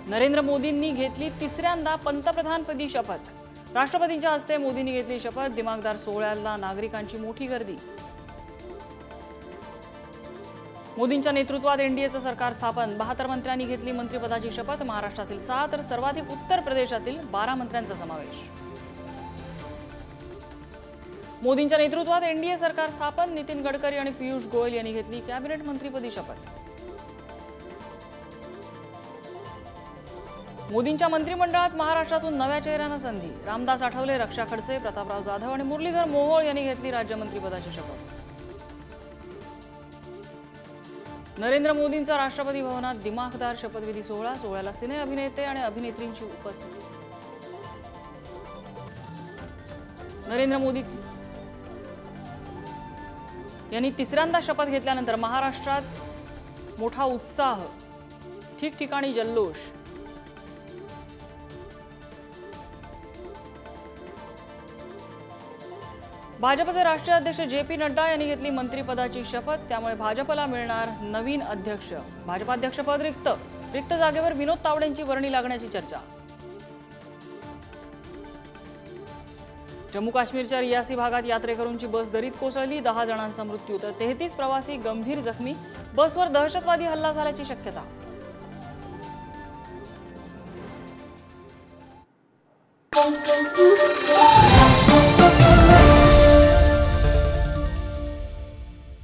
नरेंद्र मोदींनी घेतली तिसऱ्यांदा पंतप्रधानपदी शपथ। राष्ट्रपतींच्या हस्ते मोदींनी घेतली शपथ। दिमाखदार सोहळ्याला नागरिकांची मोठी गर्दी। मोदींच्या नेतृत्वात एनडीएचं सरकार स्थापन। 72 मंत्र्यांनी घेतली मंत्रिपदाची शपथ। महाराष्ट्रातील 6 तर सर्वाधिक उत्तर प्रदेशातील 12 मंत्र्यांचा समावेश। मोदींच्या नेतृत्वात एनडीए सरकार स्थापन। नितीन गडकरी आणि पीयूष गोयल यांनी घेतली कॅबिनेट मंत्रिपदी शपथ। मोदींच्या मंत्रिमंडळात महाराष्ट्रातून नव्या चेहऱ्यांना संधी। रामदास आठवले, रक्षा खडसे, प्रतापराव जाधव आणि मुरलीधर मोहोळ यांनी घेतली राज्यमंत्रिपदाची शपथ। नरेंद्र मोदींचा राष्ट्रपती भवनात दिमाखदार शपथविधी सोहळा। सोहळ्याला सिने अभिनेते आणि अभिनेत्रींची उपस्थिती। नरेंद्र मोदी यांनी तिसऱ्यांदा शपथ घेतल्यानंतर महाराष्ट्रात मोठा उत्साह, ठिकठिकाणी जल्लोष। भाजपचे राष्ट्रीय अध्यक्ष जे.पी. नड्डा यांनी घेतली मंत्रिपदाची शपथ। त्यामुळे भाजपला मिळणार नवीन अध्यक्ष। भाजपाध्यक्षपद रिक्त जागेवर विनोद तावडेंची वर्णी लागण्याची चर्चा। जम्मू काश्मीरच्या रियासी भागात यात्रेकरूंची बस दरीत कोसळली। 10 जणांचा मृत्यू तर 33 प्रवासी गंभीर जखमी। बसवर दहशतवादी हल्ला झाल्याची शक्यता।